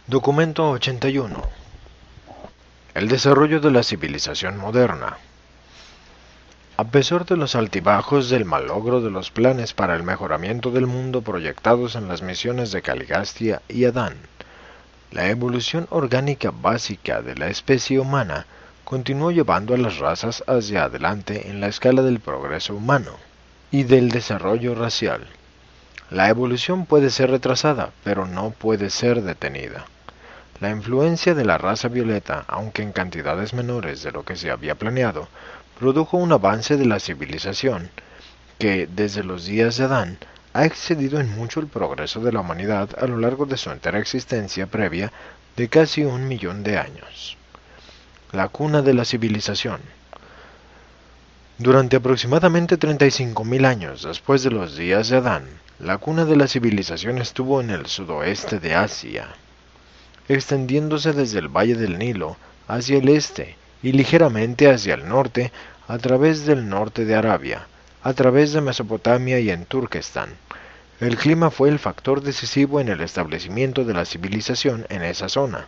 Documento 81. El desarrollo de la civilización moderna. A pesar de los altibajos del malogro de los planes para el mejoramiento del mundo proyectados en las misiones de Caligastia y Adán, la evolución orgánica básica de la especie humana continuó llevando a las razas hacia adelante en la escala del progreso humano y del desarrollo racial. La evolución puede ser retrasada, pero no puede ser detenida. La influencia de la raza violeta, aunque en cantidades menores de lo que se había planeado, produjo un avance de la civilización que, desde los días de Adán, ha excedido en mucho el progreso de la humanidad a lo largo de su entera existencia previa de casi 1 millón de años. La cuna de la civilización. Durante aproximadamente 35.000 años después de los días de Adán, la cuna de la civilización estuvo en el sudoeste de Asia, extendiéndose desde el valle del Nilo hacia el este y ligeramente hacia el norte a través del norte de Arabia, a través de Mesopotamia y en Turquestán. El clima fue el factor decisivo en el establecimiento de la civilización en esa zona.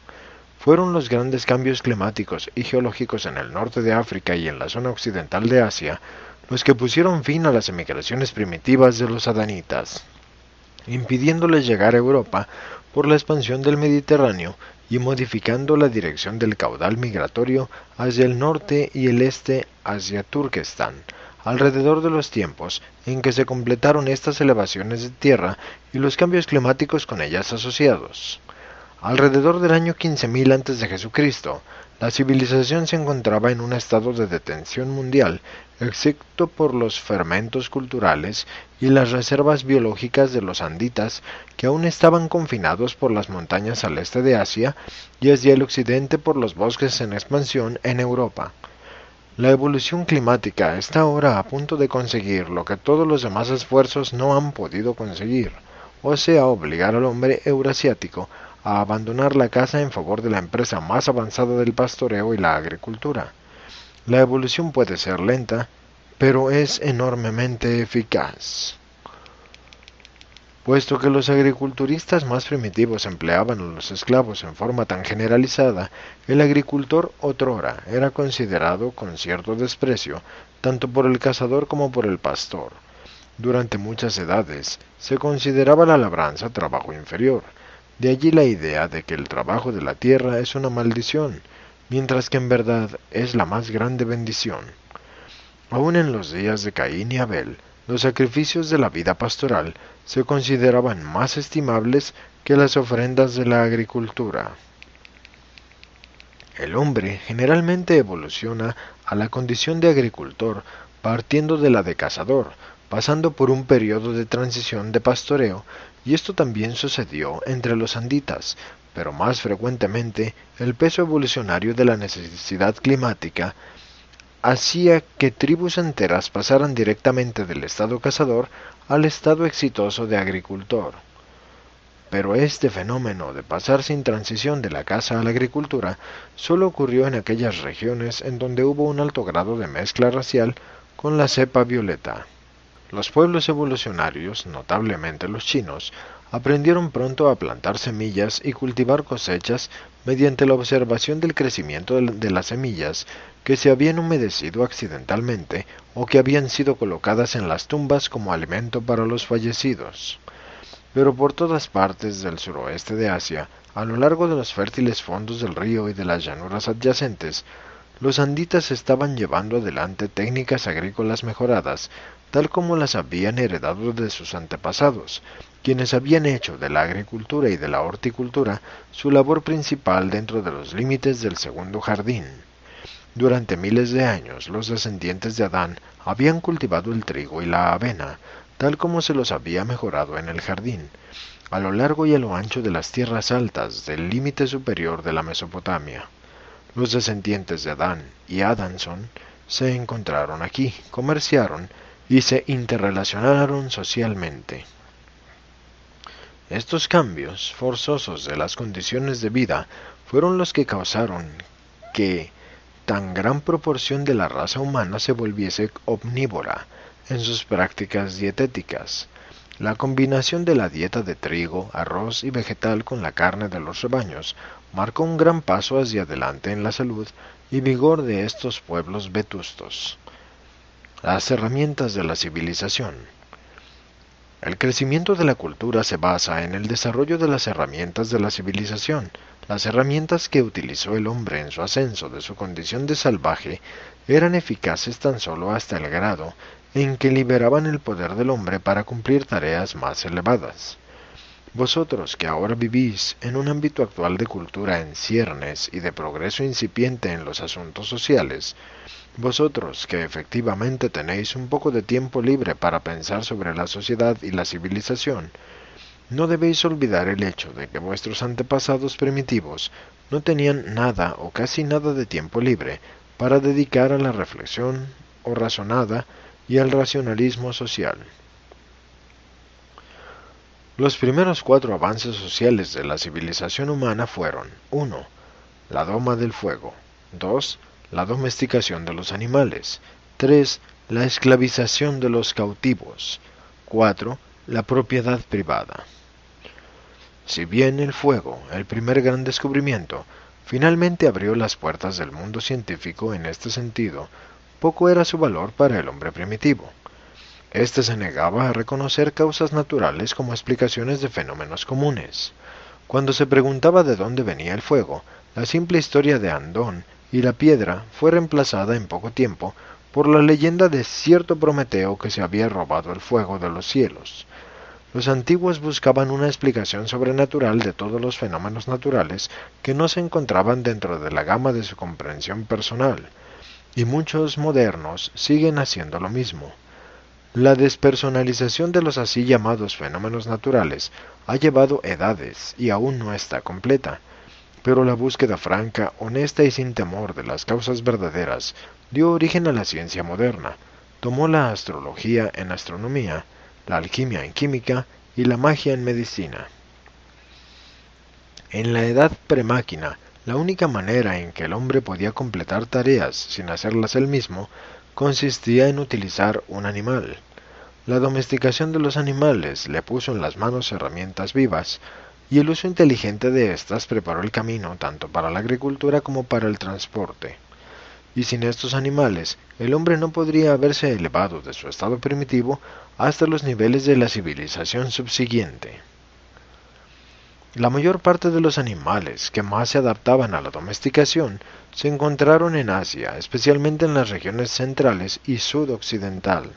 Fueron los grandes cambios climáticos y geológicos en el norte de África y en la zona occidental de Asia los que pusieron fin a las emigraciones primitivas de los adanitas, impidiéndoles llegar a Europa por la expansión del Mediterráneo y modificando la dirección del caudal migratorio hacia el norte y el este hacia Turquestán, alrededor de los tiempos en que se completaron estas elevaciones de tierra y los cambios climáticos con ellas asociados. Alrededor del año 15.000 a.C., la civilización se encontraba en un estado de detención mundial, excepto por los fermentos culturales y las reservas biológicas de los anditas que aún estaban confinados por las montañas al este de Asia y hacia el occidente por los bosques en expansión en Europa. La evolución climática está ahora a punto de conseguir lo que todos los demás esfuerzos no han podido conseguir, o sea, obligar al hombre eurasiático a abandonar la caza en favor de la empresa más avanzada del pastoreo y la agricultura. La evolución puede ser lenta, pero es enormemente eficaz. Puesto que los agriculturistas más primitivos empleaban a los esclavos en forma tan generalizada, el agricultor otrora era considerado con cierto desprecio tanto por el cazador como por el pastor. Durante muchas edades se consideraba la labranza trabajo inferior. De allí la idea de que el trabajo de la tierra es una maldición, mientras que en verdad es la más grande bendición. Aún en los días de Caín y Abel, los sacrificios de la vida pastoral se consideraban más estimables que las ofrendas de la agricultura. El hombre generalmente evoluciona a la condición de agricultor partiendo de la de cazador, pasando por un periodo de transición de pastoreo, y esto también sucedió entre los anditas, pero más frecuentemente el peso evolucionario de la necesidad climática hacía que tribus enteras pasaran directamente del estado cazador al estado exitoso de agricultor. Pero este fenómeno de pasar sin transición de la caza a la agricultura solo ocurrió en aquellas regiones en donde hubo un alto grado de mezcla racial con la cepa violeta. Los pueblos evolucionarios, notablemente los chinos, aprendieron pronto a plantar semillas y cultivar cosechas mediante la observación del crecimiento de las semillas que se habían humedecido accidentalmente o que habían sido colocadas en las tumbas como alimento para los fallecidos. Pero por todas partes del suroeste de Asia, a lo largo de los fértiles fondos del río y de las llanuras adyacentes, los anditas estaban llevando adelante técnicas agrícolas mejoradas, tal como las habían heredado de sus antepasados, quienes habían hecho de la agricultura y de la horticultura su labor principal dentro de los límites del segundo jardín. Durante miles de años, los descendientes de Adán habían cultivado el trigo y la avena, tal como se los había mejorado en el jardín, a lo largo y a lo ancho de las tierras altas del límite superior de la Mesopotamia. Los descendientes de Adán y Adanson se encontraron aquí, comerciaron y se interrelacionaron socialmente. Estos cambios forzosos de las condiciones de vida fueron los que causaron que tan gran proporción de la raza humana se volviese omnívora en sus prácticas dietéticas. La combinación de la dieta de trigo, arroz y vegetal con la carne de los rebaños marcó un gran paso hacia adelante en la salud y vigor de estos pueblos vetustos. Las herramientas de la civilización. El crecimiento de la cultura se basa en el desarrollo de las herramientas de la civilización. Las herramientas que utilizó el hombre en su ascenso de su condición de salvaje eran eficaces tan solo hasta el grado en que liberaban el poder del hombre para cumplir tareas más elevadas. Vosotros que ahora vivís en un ámbito actual de cultura en ciernes y de progreso incipiente en los asuntos sociales, vosotros que efectivamente tenéis un poco de tiempo libre para pensar sobre la sociedad y la civilización, no debéis olvidar el hecho de que vuestros antepasados primitivos no tenían nada o casi nada de tiempo libre para dedicar a la reflexión o razonada y al racionalismo social. Los primeros 4 avances sociales de la civilización humana fueron: 1. La doma del fuego. 2. La domesticación de los animales. 3. La esclavización de los cautivos. 4. La propiedad privada. Si bien el fuego, el primer gran descubrimiento, finalmente abrió las puertas del mundo científico en este sentido, poco era su valor para el hombre primitivo. Este se negaba a reconocer causas naturales como explicaciones de fenómenos comunes. Cuando se preguntaba de dónde venía el fuego, la simple historia de Andón y la piedra fue reemplazada en poco tiempo por la leyenda de cierto Prometeo que se había robado el fuego de los cielos. Los antiguos buscaban una explicación sobrenatural de todos los fenómenos naturales que no se encontraban dentro de la gama de su comprensión personal, y muchos modernos siguen haciendo lo mismo. La despersonalización de los así llamados fenómenos naturales ha llevado edades y aún no está completa, pero la búsqueda franca, honesta y sin temor de las causas verdaderas dio origen a la ciencia moderna. Tomó la astrología en astronomía, la alquimia en química y la magia en medicina. En la edad premáquina, la única manera en que el hombre podía completar tareas sin hacerlas él mismo consistía en utilizar un animal. La domesticación de los animales le puso en las manos herramientas vivas, y el uso inteligente de éstas preparó el camino tanto para la agricultura como para el transporte. Y sin estos animales, el hombre no podría haberse elevado de su estado primitivo hasta los niveles de la civilización subsiguiente. La mayor parte de los animales que más se adaptaban a la domesticación se encontraron en Asia, especialmente en las regiones centrales y sudoccidental.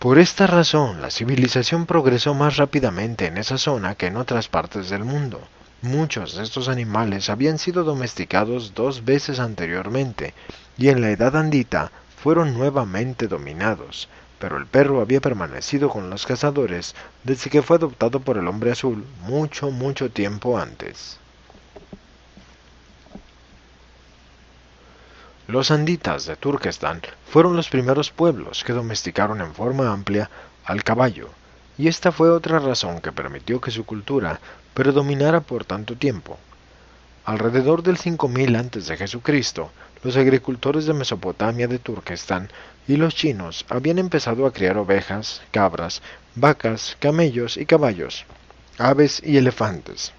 Por esta razón, la civilización progresó más rápidamente en esa zona que en otras partes del mundo. Muchos de estos animales habían sido domesticados 2 veces anteriormente, y en la edad andina fueron nuevamente dominados, pero el perro había permanecido con los cazadores desde que fue adoptado por el hombre azul mucho tiempo antes. Los anditas de Turquestán fueron los primeros pueblos que domesticaron en forma amplia al caballo, y esta fue otra razón que permitió que su cultura predominara por tanto tiempo. Alrededor del 5000 a.C., los agricultores de Mesopotamia de Turquestán y los chinos habían empezado a criar ovejas, cabras, vacas, camellos y caballos, aves y elefantes.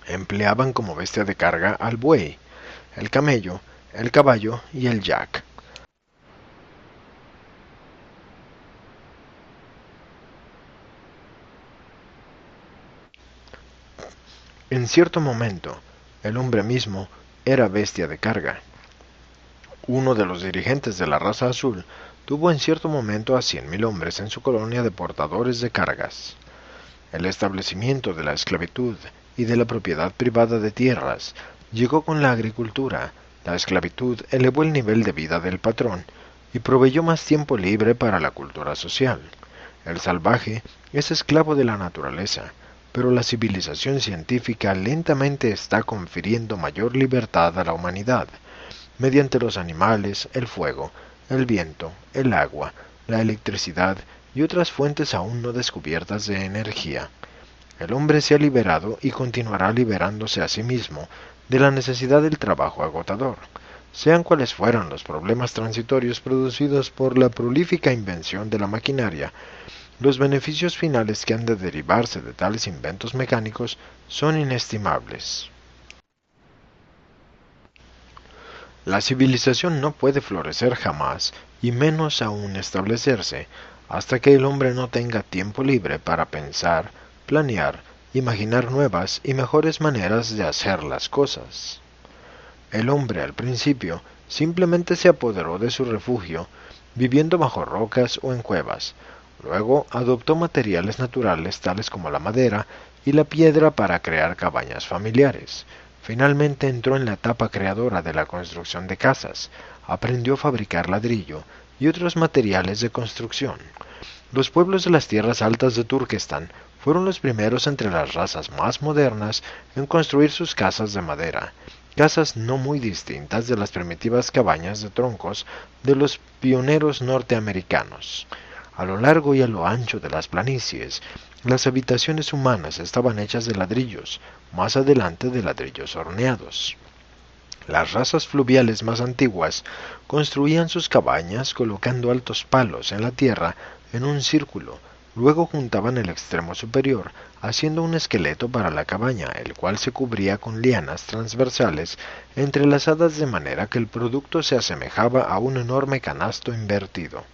Empleaban como bestia de carga al buey, el camello, el caballo y el yak. En cierto momento, el hombre mismo era bestia de carga. Uno de los dirigentes de la raza azul tuvo en cierto momento a 100.000 hombres en su colonia de portadores de cargas. El establecimiento de la esclavitud y de la propiedad privada de tierras llegó con la agricultura. La esclavitud elevó el nivel de vida del patrón y proveyó más tiempo libre para la cultura social. El salvaje es esclavo de la naturaleza, pero la civilización científica lentamente está confiriendo mayor libertad a la humanidad, mediante los animales, el fuego, el viento, el agua, la electricidad y otras fuentes aún no descubiertas de energía. El hombre se ha liberado y continuará liberándose a sí mismo de la necesidad del trabajo agotador. sean cuales fueran los problemas transitorios producidos por la prolífica invención de la maquinaria, los beneficios finales que han de derivarse de tales inventos mecánicos son inestimables. La civilización no puede florecer jamás, y menos aún establecerse, hasta que el hombre no tenga tiempo libre para pensar, planear, imaginar nuevas y mejores maneras de hacer las cosas. El hombre al principio simplemente se apoderó de su refugio, viviendo bajo rocas o en cuevas. Luego adoptó materiales naturales tales como la madera y la piedra para crear cabañas familiares. Finalmente entró en la etapa creadora de la construcción de casas, aprendió a fabricar ladrillo y otros materiales de construcción. Los pueblos de las tierras altas de Turquestán fueron los primeros entre las razas más modernas en construir sus casas de madera, casas no muy distintas de las primitivas cabañas de troncos de los pioneros norteamericanos. A lo largo y a lo ancho de las planicies, las habitaciones humanas estaban hechas de ladrillos, más adelante de ladrillos horneados. Las razas fluviales más antiguas construían sus cabañas colocando altos palos en la tierra en un círculo, luego juntaban el extremo superior, haciendo un esqueleto para la cabaña, el cual se cubría con lianas transversales entrelazadas de manera que el producto se asemejaba a un enorme canasto invertido.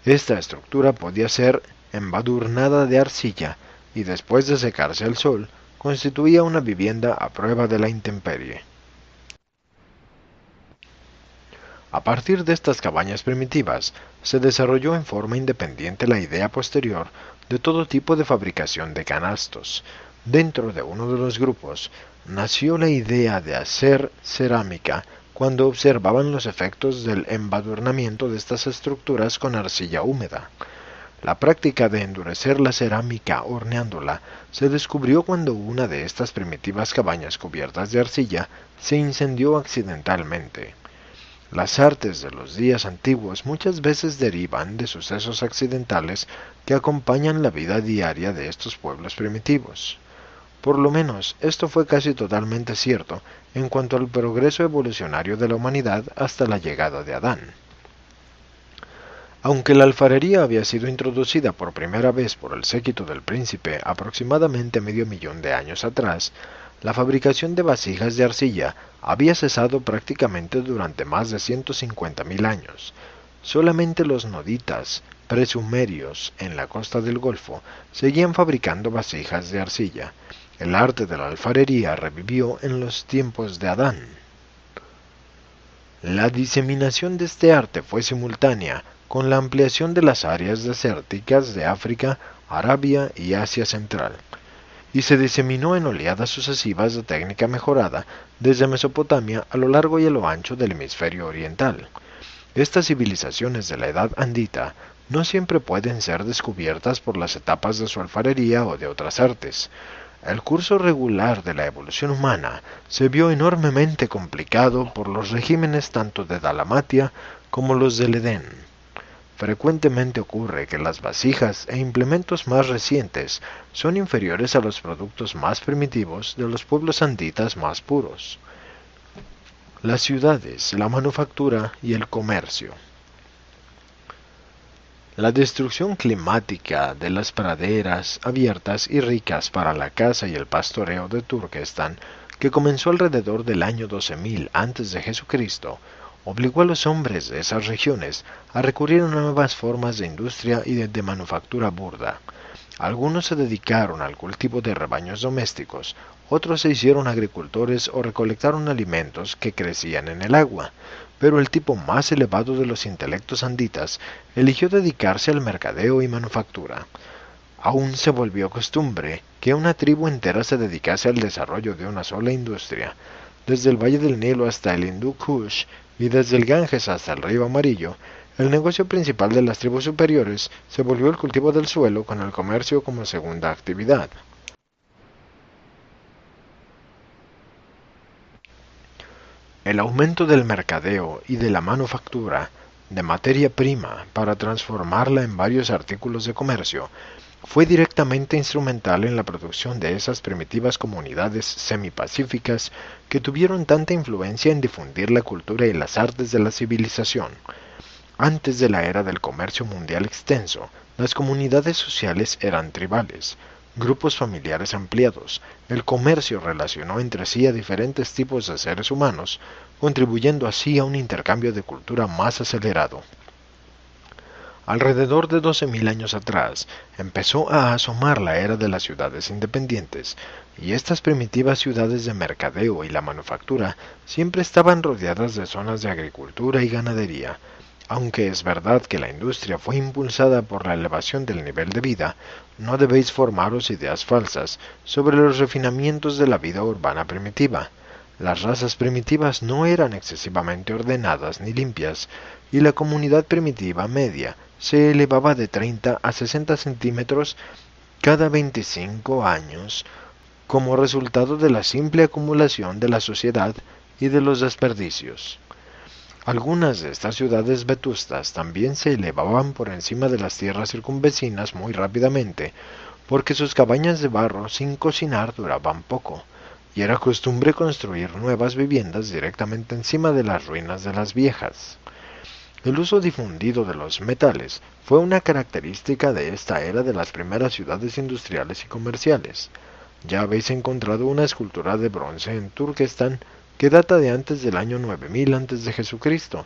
Esta estructura podía ser embadurnada de arcilla y después de secarse al sol, constituía una vivienda a prueba de la intemperie. A partir de estas cabañas primitivas, se desarrolló en forma independiente la idea posterior de todo tipo de fabricación de canastos. Dentro de uno de los grupos, nació la idea de hacer cerámica cuando observaban los efectos del embadurnamiento de estas estructuras con arcilla húmeda. La práctica de endurecer la cerámica horneándola se descubrió cuando una de estas primitivas cabañas cubiertas de arcilla se incendió accidentalmente. Las artes de los días antiguos muchas veces derivan de sucesos accidentales que acompañan la vida diaria de estos pueblos primitivos. Por lo menos, esto fue casi totalmente cierto en cuanto al progreso evolucionario de la humanidad hasta la llegada de Adán. Aunque la alfarería había sido introducida por primera vez por el séquito del príncipe aproximadamente medio millón de años atrás, la fabricación de vasijas de arcilla había cesado prácticamente durante más de 150.000 años. Solamente los noditas presumerios en la costa del Golfo seguían fabricando vasijas de arcilla. El arte de la alfarería revivió en los tiempos de Adán. La diseminación de este arte fue simultánea con la ampliación de las áreas desérticas de África, Arabia y Asia Central, y se diseminó en oleadas sucesivas de técnica mejorada desde Mesopotamia a lo largo y a lo ancho del hemisferio oriental. Estas civilizaciones de la edad andita no siempre pueden ser descubiertas por las etapas de su alfarería o de otras artes. El curso regular de la evolución humana se vio enormemente complicado por los regímenes tanto de Dalmatia como los del Edén. Frecuentemente ocurre que las vasijas e implementos más recientes son inferiores a los productos más primitivos de los pueblos anditas más puros. Las ciudades, la manufactura y el comercio. La destrucción climática de las praderas abiertas y ricas para la caza y el pastoreo de Turquestán, que comenzó alrededor del año 12.000 a.C., obligó a los hombres de esas regiones a recurrir a nuevas formas de industria y de manufactura burda. Algunos se dedicaron al cultivo de rebaños domésticos, otros se hicieron agricultores o recolectaron alimentos que crecían en el agua, pero el tipo más elevado de los intelectos anditas eligió dedicarse al mercadeo y manufactura. Aún se volvió costumbre que una tribu entera se dedicase al desarrollo de una sola industria. Desde el valle del Nilo hasta el Hindú Kush y desde el Ganges hasta el río Amarillo, el negocio principal de las tribus superiores se volvió el cultivo del suelo con el comercio como segunda actividad. El aumento del mercadeo y de la manufactura de materia prima para transformarla en varios artículos de comercio fue directamente instrumental en la producción de esas primitivas comunidades semipacíficas que tuvieron tanta influencia en difundir la cultura y las artes de la civilización. Antes de la era del comercio mundial extenso, las comunidades sociales eran tribales, grupos familiares ampliados. El comercio relacionó entre sí a diferentes tipos de seres humanos, contribuyendo así a un intercambio de cultura más acelerado. Alrededor de 12.000 años atrás, empezó a asomar la era de las ciudades independientes, y estas primitivas ciudades de mercadeo y la manufactura siempre estaban rodeadas de zonas de agricultura y ganadería. Aunque es verdad que la industria fue impulsada por la elevación del nivel de vida, no debéis formaros ideas falsas sobre los refinamientos de la vida urbana primitiva. Las razas primitivas no eran excesivamente ordenadas ni limpias, y la comunidad primitiva media se elevaba de 30 a 60 centímetros cada 25 años como resultado de la simple acumulación de la sociedad y de los desperdicios. Algunas de estas ciudades vetustas también se elevaban por encima de las tierras circunvecinas muy rápidamente, porque sus cabañas de barro sin cocinar duraban poco, y era costumbre construir nuevas viviendas directamente encima de las ruinas de las viejas. El uso difundido de los metales fue una característica de esta era de las primeras ciudades industriales y comerciales. Ya habéis encontrado una escultura de bronce en Turquestán que data de antes del año 9000 a.C.,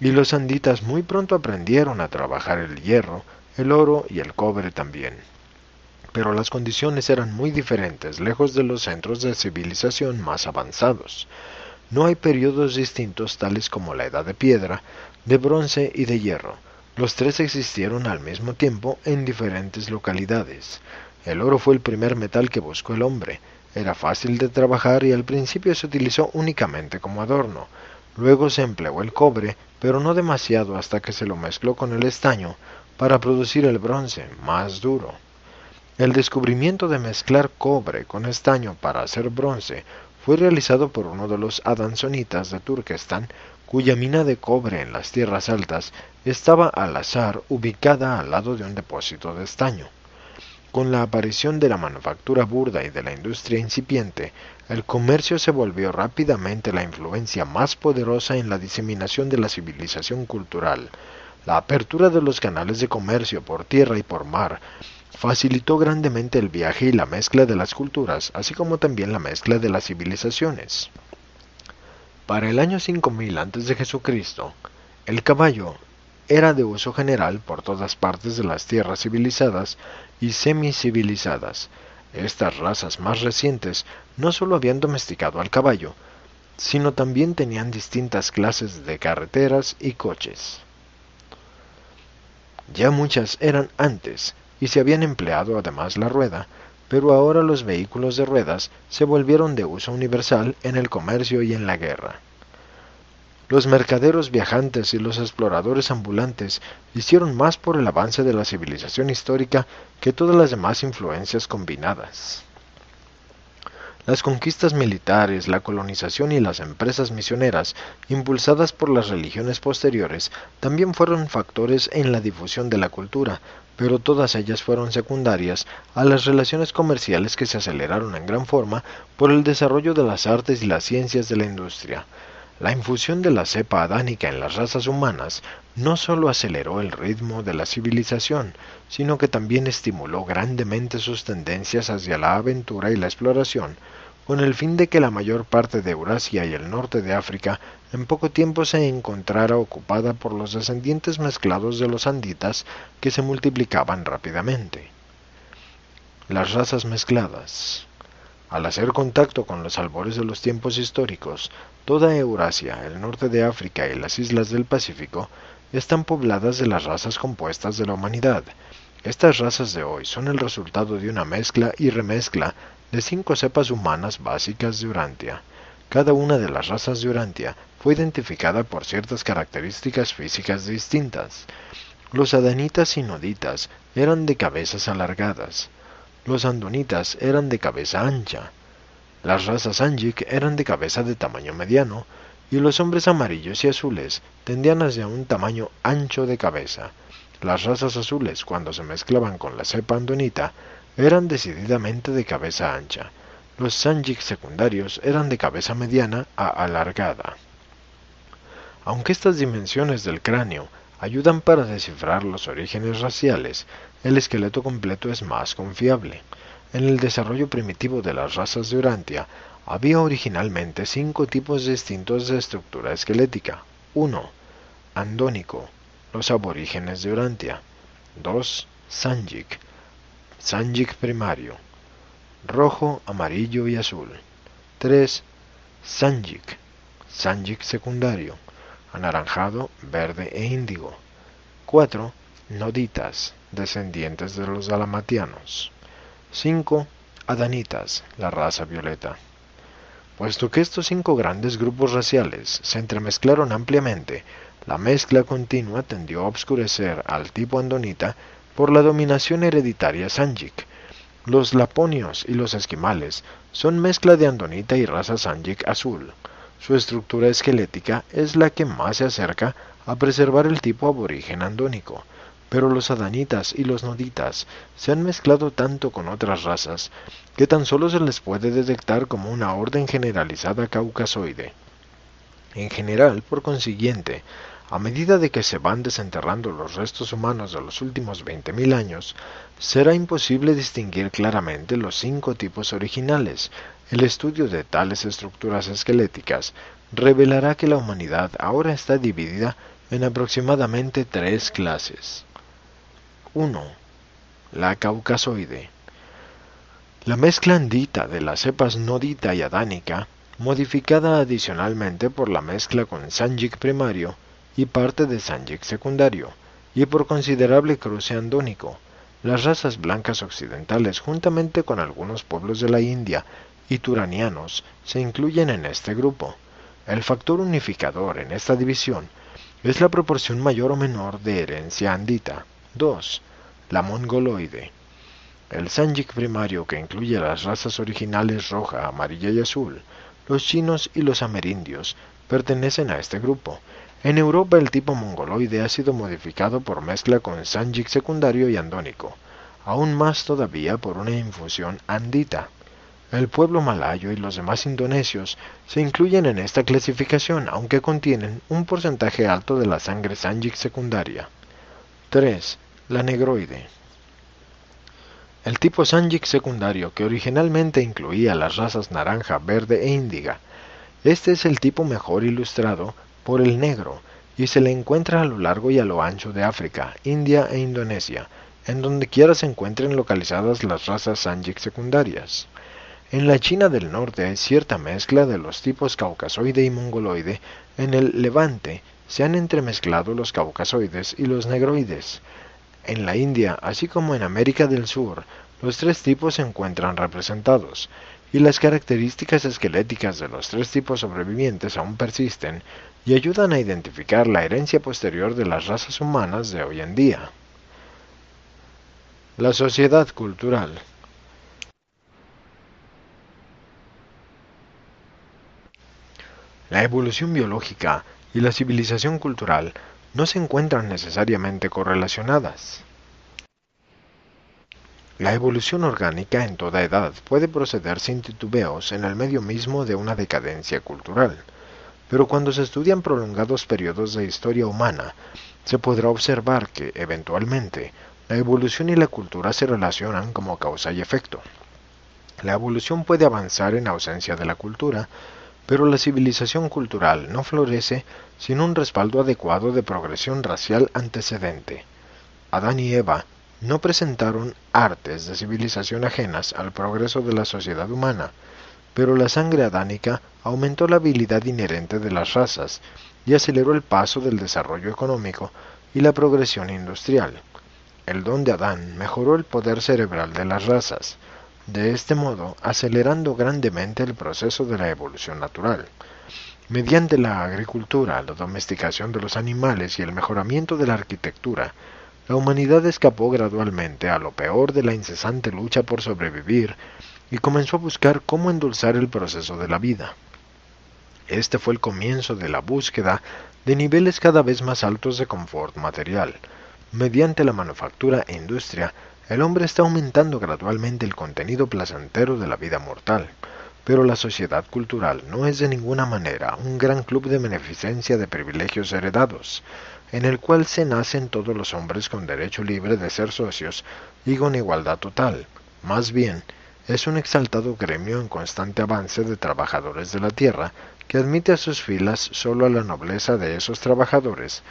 y los anditas muy pronto aprendieron a trabajar el hierro, el oro y el cobre también. Pero las condiciones eran muy diferentes lejos de los centros de civilización más avanzados. No hay periodos distintos tales como la edad de piedra, de bronce y de hierro. Los tres existieron al mismo tiempo en diferentes localidades. El oro fue el primer metal que buscó el hombre. Era fácil de trabajar y al principio se utilizó únicamente como adorno. Luego se empleó el cobre, pero no demasiado hasta que se lo mezcló con el estaño para producir el bronce, más duro. El descubrimiento de mezclar cobre con estaño para hacer bronce fue realizado por uno de los adansonitas de Turquestán, cuya mina de cobre en las tierras altas estaba al azar ubicada al lado de un depósito de estaño. Con la aparición de la manufactura burda y de la industria incipiente, el comercio se volvió rápidamente la influencia más poderosa en la diseminación de la civilización cultural. La apertura de los canales de comercio por tierra y por mar facilitó grandemente el viaje y la mezcla de las culturas, así como también la mezcla de las civilizaciones. Para el año 5000 a.C., el caballo era de uso general por todas partes de las tierras civilizadas y semicivilizadas. Estas razas más recientes no solo habían domesticado al caballo, sino también tenían distintas clases de carreteras y coches. Ya muchas eran antes, y se habían empleado además la rueda, pero ahora los vehículos de ruedas se volvieron de uso universal en el comercio y en la guerra. Los mercaderos viajantes y los exploradores ambulantes hicieron más por el avance de la civilización histórica que todas las demás influencias combinadas. Las conquistas militares, la colonización y las empresas misioneras, impulsadas por las religiones posteriores, también fueron factores en la difusión de la cultura, pero todas ellas fueron secundarias a las relaciones comerciales que se aceleraron en gran forma por el desarrollo de las artes y las ciencias de la industria. La infusión de la cepa adánica en las razas humanas no solo aceleró el ritmo de la civilización, sino que también estimuló grandemente sus tendencias hacia la aventura y la exploración, con el fin de que la mayor parte de Eurasia y el norte de África en poco tiempo se encontrara ocupada por los descendientes mezclados de los anditas que se multiplicaban rápidamente. Las razas mezcladas. Al hacer contacto con los albores de los tiempos históricos, toda Eurasia, el norte de África y las islas del Pacífico están pobladas de las razas compuestas de la humanidad. Estas razas de hoy son el resultado de una mezcla y remezcla de 5 cepas humanas básicas de Urantia. Cada una de las razas de Urantia fue identificada por ciertas características físicas distintas. Los adanitas y noditas eran de cabezas alargadas. Los andonitas eran de cabeza ancha. Las razas Angic eran de cabeza de tamaño mediano, y los hombres amarillos y azules tendían hacia un tamaño ancho de cabeza. Las razas azules, cuando se mezclaban con la cepa andonita, eran decididamente de cabeza ancha. Los Sanjik secundarios eran de cabeza mediana a alargada. Aunque estas dimensiones del cráneo ayudan para descifrar los orígenes raciales, el esqueleto completo es más confiable. En el desarrollo primitivo de las razas de Urantia, había originalmente 5 tipos distintos de estructura esquelética. 1. Andónico, los aborígenes de Urantia. 2. Sanjik, Sanjik primario, rojo, amarillo y azul. 3. Sanjik, Sanjik secundario, anaranjado, verde e índigo. 4. Noditas, descendientes de los dalamatianos. 5. Adanitas, la raza violeta. Puesto que estos 5 grandes grupos raciales se entremezclaron ampliamente, la mezcla continua tendió a obscurecer al tipo andonita por la dominación hereditaria Sanjik. Los laponios y los esquimales son mezcla de andonita y raza Sanjik azul. Su estructura esquelética es la que más se acerca a preservar el tipo aborigen andónico, pero los adanitas y los noditas se han mezclado tanto con otras razas que tan solo se les puede detectar como una orden generalizada caucasoide. En general, por consiguiente, a medida de que se van desenterrando los restos humanos de los últimos 20.000 años, será imposible distinguir claramente los 5 tipos originales. El estudio de tales estructuras esqueléticas revelará que la humanidad ahora está dividida en aproximadamente 3 clases. 1. La caucasoide. La mezcla andita de las cepas nodita y adánica, modificada adicionalmente por la mezcla con Sanjik primario y parte de Sanjik secundario, y por considerable cruce andónico. Las razas blancas occidentales, juntamente con algunos pueblos de la India y turanianos, se incluyen en este grupo. El factor unificador en esta división es la proporción mayor o menor de herencia andita. 2. La mongoloide. El Sanjik primario, que incluye las razas originales roja, amarilla y azul, los chinos y los amerindios, pertenecen a este grupo. En Europa el tipo mongoloide ha sido modificado por mezcla con Sanjik secundario y andónico, aún más todavía por una infusión andita. El pueblo malayo y los demás indonesios se incluyen en esta clasificación, aunque contienen un porcentaje alto de la sangre Sanjik secundaria. 3. La negroide. El tipo Sanjik secundario, que originalmente incluía las razas naranja, verde e índiga. Este es el tipo mejor ilustrado por el negro, y se le encuentra a lo largo y a lo ancho de África, India e Indonesia, en donde quiera se encuentren localizadas las razas Sanjik secundarias. En la China del Norte hay cierta mezcla de los tipos caucasoide y mongoloide. En el Levante se han entremezclado los caucasoides y los negroides. En la India, así como en América del Sur, los 3 tipos se encuentran representados, y las características esqueléticas de los 3 tipos sobrevivientes aún persisten y ayudan a identificar la herencia posterior de las razas humanas de hoy en día. La sociedad cultural. La evolución biológica y la civilización cultural no se encuentran necesariamente correlacionadas. La evolución orgánica en toda edad puede proceder sin titubeos en el medio mismo de una decadencia cultural, pero cuando se estudian prolongados periodos de historia humana, se podrá observar que, eventualmente, la evolución y la cultura se relacionan como causa y efecto. La evolución puede avanzar en ausencia de la cultura, pero la civilización cultural no florece sin un respaldo adecuado de progresión racial antecedente. Adán y Eva no presentaron artes de civilización ajenas al progreso de la sociedad humana, pero la sangre adánica aumentó la habilidad inherente de las razas y aceleró el paso del desarrollo económico y la progresión industrial. El don de Adán mejoró el poder cerebral de las razas, de este modo acelerando grandemente el proceso de la evolución natural. Mediante la agricultura, la domesticación de los animales y el mejoramiento de la arquitectura, la humanidad escapó gradualmente a lo peor de la incesante lucha por sobrevivir y comenzó a buscar cómo endulzar el proceso de la vida. Este fue el comienzo de la búsqueda de niveles cada vez más altos de confort material. Mediante la manufactura e industria, el hombre está aumentando gradualmente el contenido placentero de la vida mortal. Pero la sociedad cultural no es de ninguna manera un gran club de beneficencia de privilegios heredados, en el cual se nacen todos los hombres con derecho libre de ser socios y con igualdad total. Más bien, es un exaltado gremio en constante avance de trabajadores de la tierra que admite a sus filas solo a la nobleza de esos trabajadores,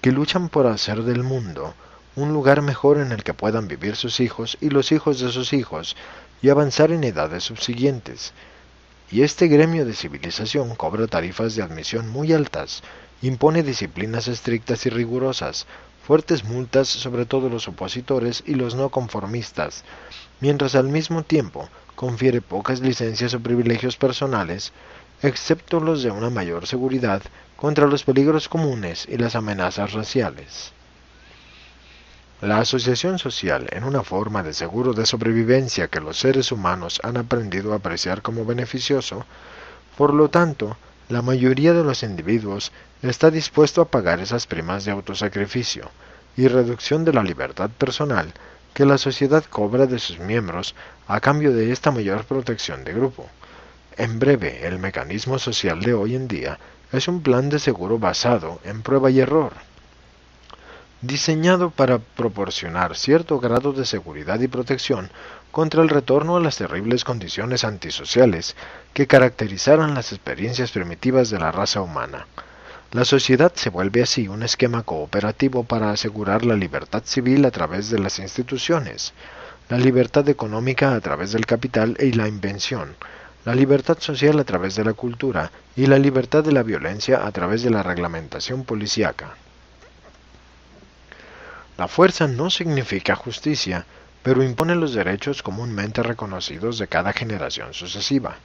que luchan por hacer del mundo un lugar mejor en el que puedan vivir sus hijos y los hijos de sus hijos y avanzar en edades subsiguientes. Y este gremio de civilización cobra tarifas de admisión muy altas, impone disciplinas estrictas y rigurosas, fuertes multas sobre todo los opositores y los no conformistas, mientras al mismo tiempo confiere pocas licencias o privilegios personales, excepto los de una mayor seguridad contra los peligros comunes y las amenazas raciales. La asociación social en una forma de seguro de sobrevivencia que los seres humanos han aprendido a apreciar como beneficioso, por lo tanto, la mayoría de los individuos está dispuesto a pagar esas primas de autosacrificio y reducción de la libertad personal que la sociedad cobra de sus miembros a cambio de esta mayor protección de grupo. En breve, el mecanismo social de hoy en día es un plan de seguro basado en prueba y error, diseñado para proporcionar cierto grado de seguridad y protección contra el retorno a las terribles condiciones antisociales que caracterizaron las experiencias primitivas de la raza humana. La sociedad se vuelve así un esquema cooperativo para asegurar la libertad civil a través de las instituciones, la libertad económica a través del capital y la invención, la libertad social a través de la cultura y la libertad de la violencia a través de la reglamentación policíaca. La fuerza no significa justicia, pero impone los derechos comúnmente reconocidos de cada generación sucesiva.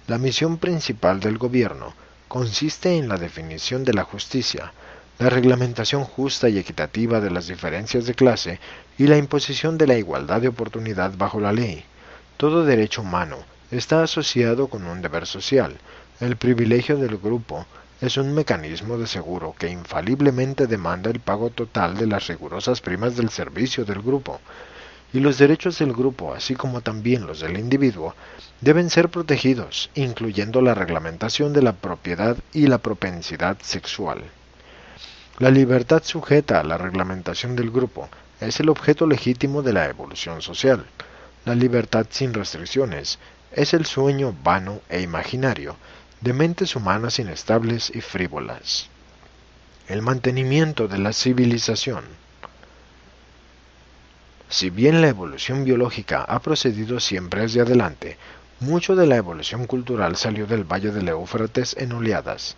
La misión principal del gobierno consiste en la definición de la justicia, la reglamentación justa y equitativa de las diferencias de clase y la imposición de la igualdad de oportunidad bajo la ley. Todo derecho humano está asociado con un deber social. El privilegio del grupo es un mecanismo de seguro que infaliblemente demanda el pago total de las rigurosas primas del servicio del grupo, y los derechos del grupo, así como también los del individuo, deben ser protegidos, incluyendo la reglamentación de la propiedad y la propensidad sexual. La libertad sujeta a la reglamentación del grupo es el objeto legítimo de la evolución social. La libertad sin restricciones es el sueño vano e imaginario de mentes humanas inestables y frívolas. El mantenimiento de la civilización. Si bien la evolución biológica ha procedido siempre hacia adelante, mucho de la evolución cultural salió del valle del Éufrates en oleadas,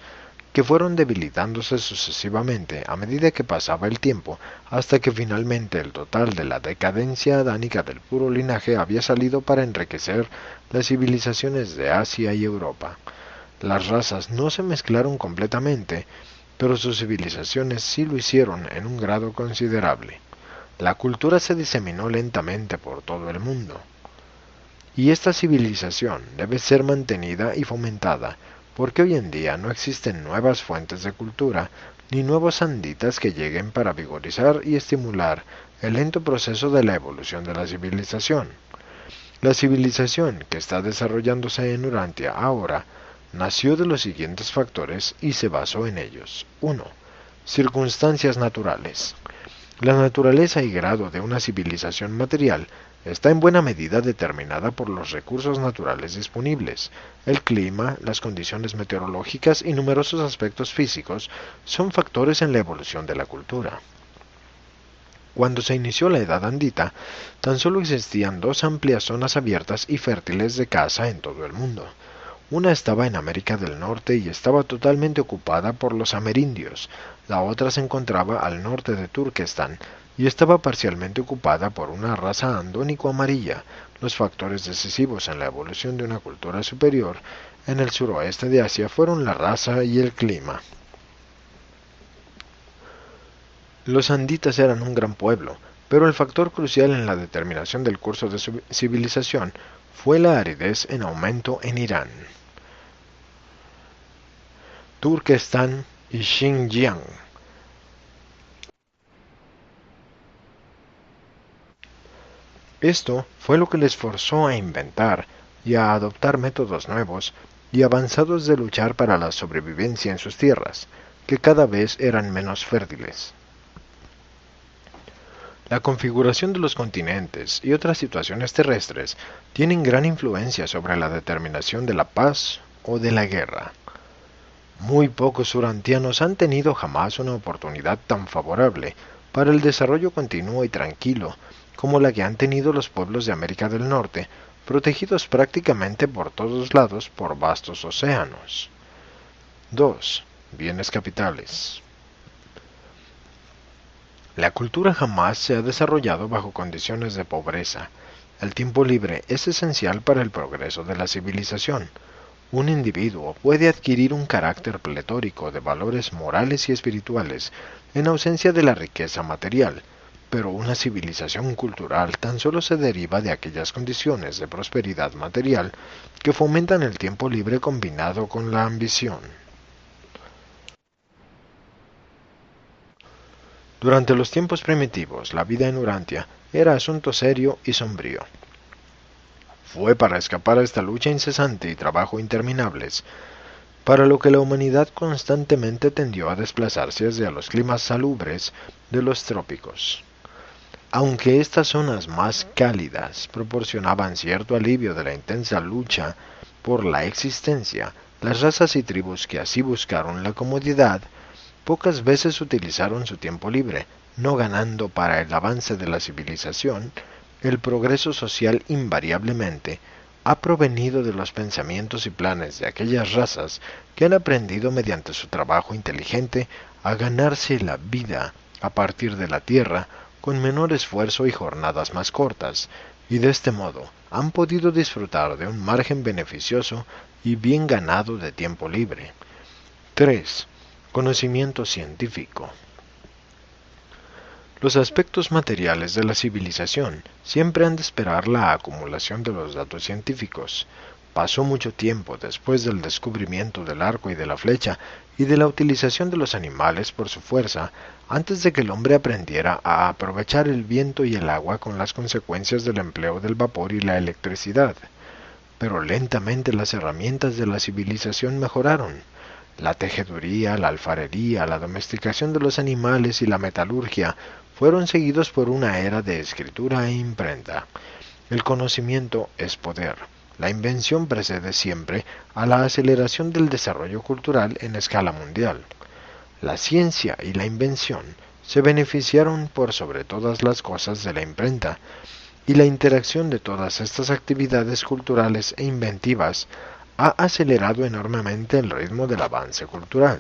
que fueron debilitándose sucesivamente a medida que pasaba el tiempo, hasta que finalmente el total de la decadencia adánica del puro linaje había salido para enriquecer las civilizaciones de Asia y Europa. Las razas no se mezclaron completamente, pero sus civilizaciones sí lo hicieron en un grado considerable. La cultura se diseminó lentamente por todo el mundo, y esta civilización debe ser mantenida y fomentada, porque hoy en día no existen nuevas fuentes de cultura, ni nuevos anditas que lleguen para vigorizar y estimular el lento proceso de la evolución de la civilización. La civilización que está desarrollándose en Urantia ahora nació de los siguientes factores y se basó en ellos. 1. Circunstancias naturales. La naturaleza y grado de una civilización material está en buena medida determinada por los recursos naturales disponibles. El clima, las condiciones meteorológicas y numerosos aspectos físicos son factores en la evolución de la cultura. Cuando se inició la Edad Andita, tan solo existían dos amplias zonas abiertas y fértiles de caza en todo el mundo. Una estaba en América del Norte y estaba totalmente ocupada por los amerindios, la otra se encontraba al norte de Turquestán y estaba parcialmente ocupada por una raza andónico-amarilla. Los factores decisivos en la evolución de una cultura superior en el suroeste de Asia fueron la raza y el clima. Los anditas eran un gran pueblo, pero el factor crucial en la determinación del curso de su civilización fue la aridez en aumento en Irán, Turquestán y Xinjiang. Esto fue lo que les forzó a inventar y a adoptar métodos nuevos y avanzados de luchar para la sobrevivencia en sus tierras, que cada vez eran menos fértiles. La configuración de los continentes y otras situaciones terrestres tienen gran influencia sobre la determinación de la paz o de la guerra. Muy pocos urantianos han tenido jamás una oportunidad tan favorable para el desarrollo continuo y tranquilo como la que han tenido los pueblos de América del Norte, protegidos prácticamente por todos lados por vastos océanos. 2. Bienes capitales. La cultura jamás se ha desarrollado bajo condiciones de pobreza. El tiempo libre es esencial para el progreso de la civilización. Un individuo puede adquirir un carácter pletórico de valores morales y espirituales en ausencia de la riqueza material, pero una civilización cultural tan solo se deriva de aquellas condiciones de prosperidad material que fomentan el tiempo libre combinado con la ambición. Durante los tiempos primitivos, la vida en Urantia era asunto serio y sombrío. Fue para escapar a esta lucha incesante y trabajo interminables, para lo que la humanidad constantemente tendió a desplazarse hacia los climas salubres de los trópicos. Aunque estas zonas más cálidas proporcionaban cierto alivio de la intensa lucha por la existencia, las razas y tribus que así buscaron la comodidad pocas veces utilizaron su tiempo libre, no ganando para el avance de la civilización. El progreso social invariablemente ha provenido de los pensamientos y planes de aquellas razas que han aprendido mediante su trabajo inteligente a ganarse la vida a partir de la tierra con menor esfuerzo y jornadas más cortas, y de este modo han podido disfrutar de un margen beneficioso y bien ganado de tiempo libre. 3. Conocimiento científico. Los aspectos materiales de la civilización siempre han de esperar la acumulación de los datos científicos. Pasó mucho tiempo después del descubrimiento del arco y de la flecha y de la utilización de los animales por su fuerza, antes de que el hombre aprendiera a aprovechar el viento y el agua con las consecuencias del empleo del vapor y la electricidad. Pero lentamente las herramientas de la civilización mejoraron. La tejeduría, la alfarería, la domesticación de los animales y la metalurgia fueron seguidos por una era de escritura e imprenta. El conocimiento es poder. La invención precede siempre a la aceleración del desarrollo cultural en escala mundial. La ciencia y la invención se beneficiaron por sobre todas las cosas de la imprenta, y la interacción de todas estas actividades culturales e inventivas ha acelerado enormemente el ritmo del avance cultural.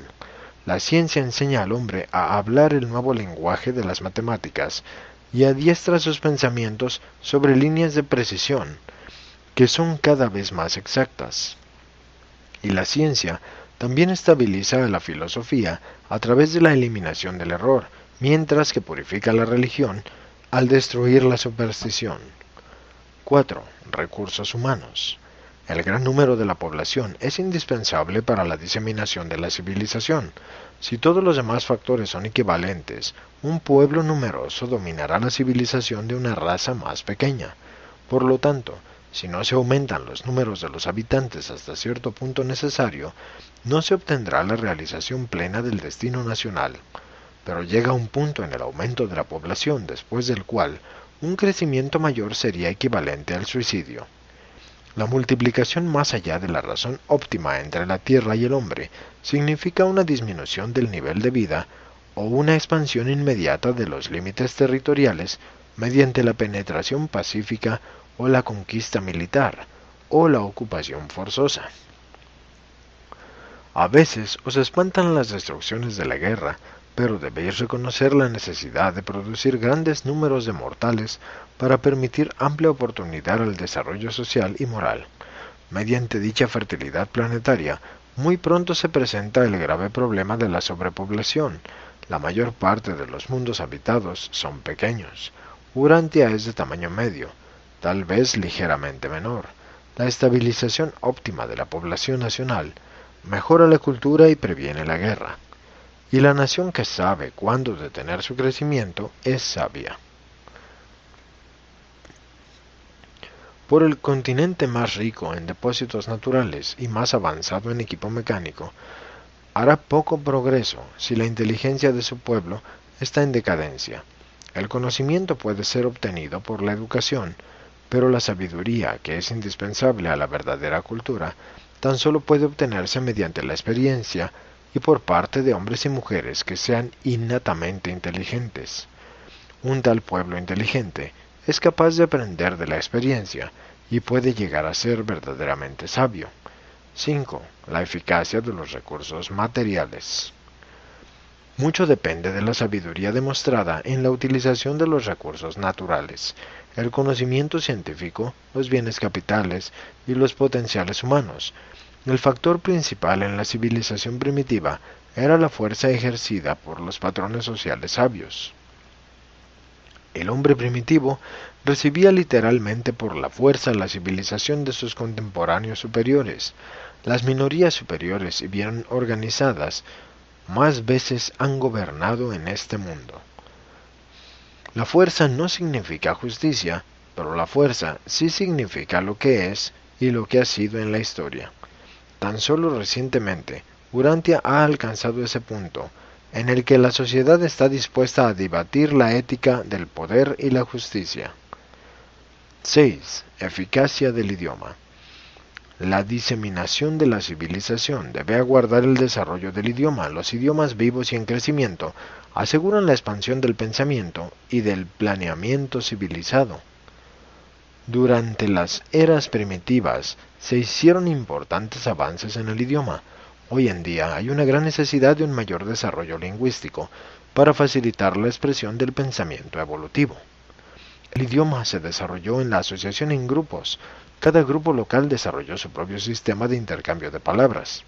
La ciencia enseña al hombre a hablar el nuevo lenguaje de las matemáticas y adiestra sus pensamientos sobre líneas de precisión que son cada vez más exactas. Y la ciencia también estabiliza a la filosofía a través de la eliminación del error, mientras que purifica la religión al destruir la superstición. 4. Recursos humanos. El gran número de la población es indispensable para la diseminación de la civilización. Si todos los demás factores son equivalentes, un pueblo numeroso dominará la civilización de una raza más pequeña. Por lo tanto, si no se aumentan los números de los habitantes hasta cierto punto necesario, no se obtendrá la realización plena del destino nacional. Pero llega un punto en el aumento de la población después del cual un crecimiento mayor sería equivalente al suicidio. La multiplicación más allá de la razón óptima entre la tierra y el hombre significa una disminución del nivel de vida o una expansión inmediata de los límites territoriales mediante la penetración pacífica o la conquista militar o la ocupación forzosa. A veces os espantan las destrucciones de la guerra, pero debéis reconocer la necesidad de producir grandes números de mortales para permitir amplia oportunidad al desarrollo social y moral. Mediante dicha fertilidad planetaria, muy pronto se presenta el grave problema de la sobrepoblación. La mayor parte de los mundos habitados son pequeños. Urantia es de tamaño medio, tal vez ligeramente menor. La estabilización óptima de la población nacional mejora la cultura y previene la guerra. Y la nación que sabe cuándo detener su crecimiento es sabia. Por el continente más rico en depósitos naturales y más avanzado en equipo mecánico, hará poco progreso si la inteligencia de su pueblo está en decadencia. El conocimiento puede ser obtenido por la educación, pero la sabiduría, que es indispensable a la verdadera cultura, tan solo puede obtenerse mediante la experiencia y por parte de hombres y mujeres que sean innatamente inteligentes. Un tal pueblo inteligente es capaz de aprender de la experiencia y puede llegar a ser verdaderamente sabio. 5. La eficacia de los recursos materiales. Mucho depende de la sabiduría demostrada en la utilización de los recursos naturales, el conocimiento científico, los bienes capitales y los potenciales humanos. El factor principal en la civilización primitiva era la fuerza ejercida por los patrones sociales sabios. El hombre primitivo recibía literalmente por la fuerza la civilización de sus contemporáneos superiores. Las minorías superiores y bien organizadas más veces han gobernado en este mundo. La fuerza no significa justicia, pero la fuerza sí significa lo que es y lo que ha sido en la historia. Tan solo recientemente, Urantia ha alcanzado ese punto en el que la sociedad está dispuesta a debatir la ética del poder y la justicia. 6. Eficacia del idioma. La diseminación de la civilización debe aguardar el desarrollo del idioma. Los idiomas vivos y en crecimiento aseguran la expansión del pensamiento y del planeamiento civilizado. Durante las eras primitivas se hicieron importantes avances en el idioma. Hoy en día hay una gran necesidad de un mayor desarrollo lingüístico para facilitar la expresión del pensamiento evolutivo. El idioma se desarrolló en la asociación en grupos. Cada grupo local desarrolló su propio sistema de intercambio de palabras.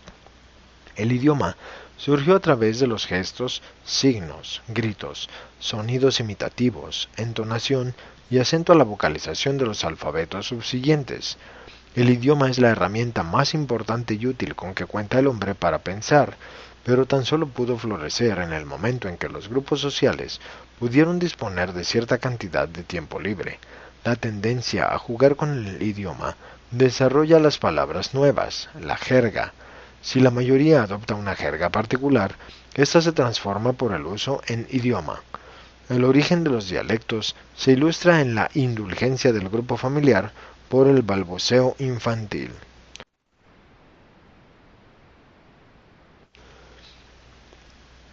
El idioma surgió a través de los gestos, signos, gritos, sonidos imitativos, entonación y acento a la vocalización de los alfabetos subsiguientes. El idioma es la herramienta más importante y útil con que cuenta el hombre para pensar, pero tan solo pudo florecer en el momento en que los grupos sociales pudieron disponer de cierta cantidad de tiempo libre. La tendencia a jugar con el idioma desarrolla las palabras nuevas, la jerga. Si la mayoría adopta una jerga particular, ésta se transforma por el uso en idioma. El origen de los dialectos se ilustra en la indulgencia del grupo familiar por el balbuceo infantil.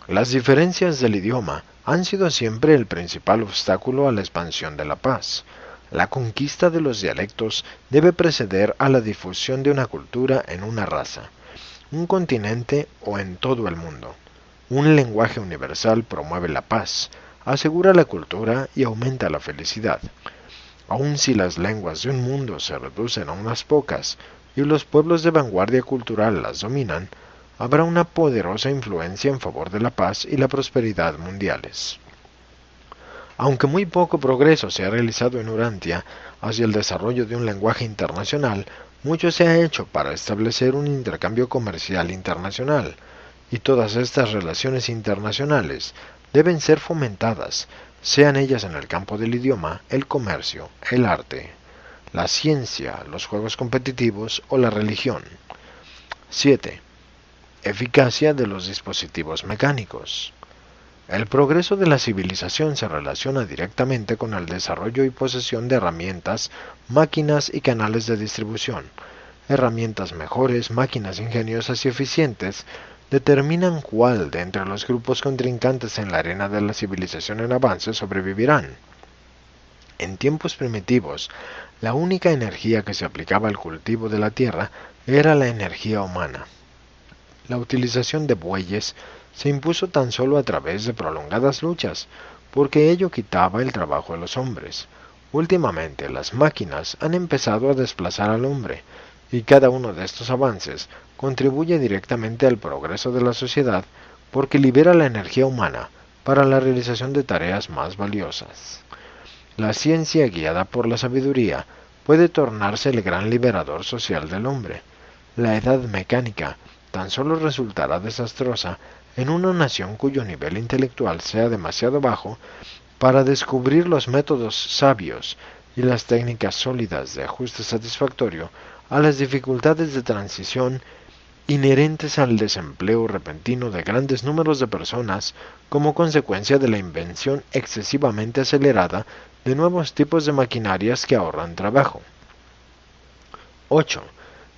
Las diferencias del idioma han sido siempre el principal obstáculo a la expansión de la paz. La conquista de los dialectos debe preceder a la difusión de una cultura en una raza, un continente o en todo el mundo. Un lenguaje universal promueve la paz, asegura la cultura y aumenta la felicidad. Aun si las lenguas de un mundo se reducen a unas pocas y los pueblos de vanguardia cultural las dominan, habrá una poderosa influencia en favor de la paz y la prosperidad mundiales. Aunque muy poco progreso se ha realizado en Urantia hacia el desarrollo de un lenguaje internacional, mucho se ha hecho para establecer un intercambio comercial internacional, y todas estas relaciones internacionales deben ser fomentadas, sean ellas en el campo del idioma, el comercio, el arte, la ciencia, los juegos competitivos o la religión. 7. Eficacia de los dispositivos mecánicos. El progreso de la civilización se relaciona directamente con el desarrollo y posesión de herramientas, máquinas y canales de distribución. Herramientas mejores, máquinas ingeniosas y eficientes determinan cuál de entre los grupos contrincantes en la arena de la civilización en avance sobrevivirán. En tiempos primitivos, la única energía que se aplicaba al cultivo de la tierra era la energía humana. La utilización de bueyes se impuso tan solo a través de prolongadas luchas, porque ello quitaba el trabajo a los hombres. Últimamente las máquinas han empezado a desplazar al hombre, y cada uno de estos avances contribuye directamente al progreso de la sociedad porque libera la energía humana para la realización de tareas más valiosas. La ciencia guiada por la sabiduría puede tornarse el gran liberador social del hombre. La edad mecánica tan solo resultará desastrosa en una nación cuyo nivel intelectual sea demasiado bajo para descubrir los métodos sabios y las técnicas sólidas de ajuste satisfactorio a las dificultades de transición inherentes al desempleo repentino de grandes números de personas como consecuencia de la invención excesivamente acelerada de nuevos tipos de maquinarias que ahorran trabajo. 8.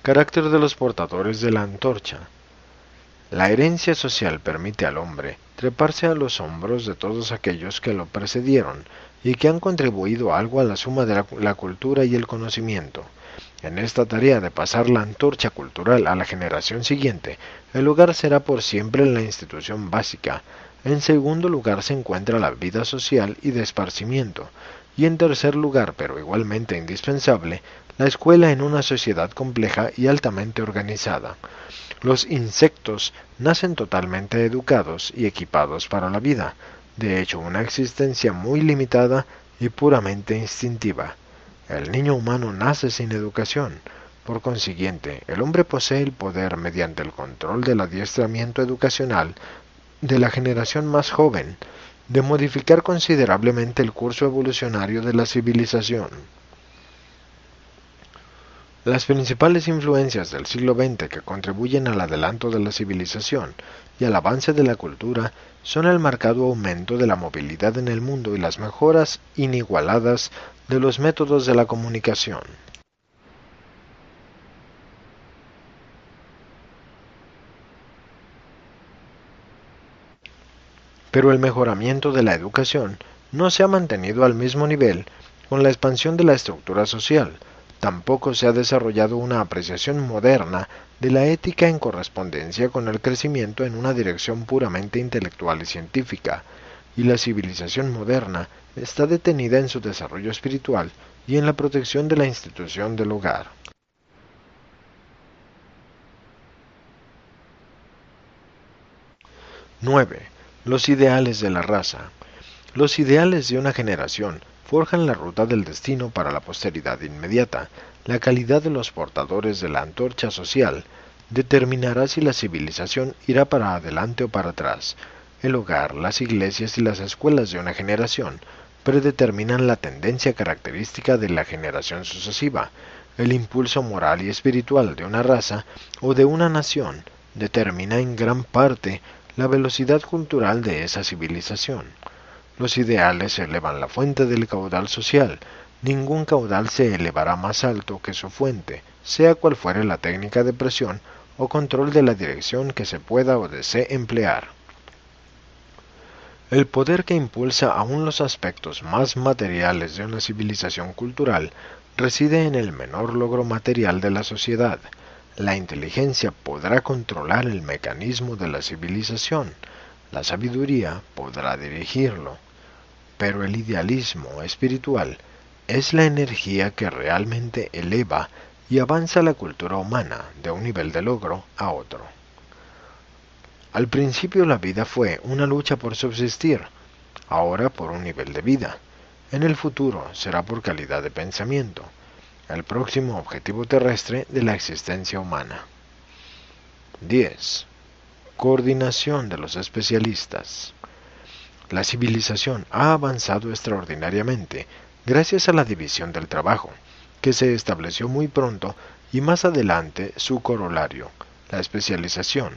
Carácter de los portadores de la antorcha. La herencia social permite al hombre treparse a los hombros de todos aquellos que lo precedieron y que han contribuido algo a la suma de la cultura y el conocimiento. En esta tarea de pasar la antorcha cultural a la generación siguiente, el hogar será por siempre la institución básica. En segundo lugar se encuentra la vida social y de esparcimiento. Y en tercer lugar, pero igualmente indispensable, la escuela en una sociedad compleja y altamente organizada. Los insectos nacen totalmente educados y equipados para la vida, de hecho una existencia muy limitada y puramente instintiva. El niño humano nace sin educación. Por consiguiente, el hombre posee el poder mediante el control del adiestramiento educacional de la generación más joven, de modificar considerablemente el curso evolucionario de la civilización. Las principales influencias del siglo XX que contribuyen al adelanto de la civilización y al avance de la cultura son el marcado aumento de la movilidad en el mundo y las mejoras inigualadas de los métodos de la comunicación. Pero el mejoramiento de la educación no se ha mantenido al mismo nivel con la expansión de la estructura social. Tampoco se ha desarrollado una apreciación moderna de la ética en correspondencia con el crecimiento en una dirección puramente intelectual y científica, y la civilización moderna está detenida en su desarrollo espiritual y en la protección de la institución del hogar. 9. Los ideales de la raza. Los ideales de una generación forjan la ruta del destino para la posteridad inmediata. La calidad de los portadores de la antorcha social determinará si la civilización irá para adelante o para atrás. El hogar, las iglesias y las escuelas de una generación predeterminan la tendencia característica de la generación sucesiva. El impulso moral y espiritual de una raza o de una nación determina en gran parte la velocidad cultural de esa civilización. Los ideales elevan la fuente del caudal social. Ningún caudal se elevará más alto que su fuente, sea cual fuere la técnica de presión o control de la dirección que se pueda o desee emplear. El poder que impulsa aún los aspectos más materiales de una civilización cultural reside en el menor logro material de la sociedad. La inteligencia podrá controlar el mecanismo de la civilización, la sabiduría podrá dirigirlo, pero el idealismo espiritual es la energía que realmente eleva y avanza la cultura humana de un nivel de logro a otro. Al principio la vida fue una lucha por subsistir, ahora por un nivel de vida. En el futuro será por calidad de pensamiento, el próximo objetivo terrestre de la existencia humana. 10. Coordinación de los especialistas. La civilización ha avanzado extraordinariamente gracias a la división del trabajo, que se estableció muy pronto, y más adelante su corolario, la especialización.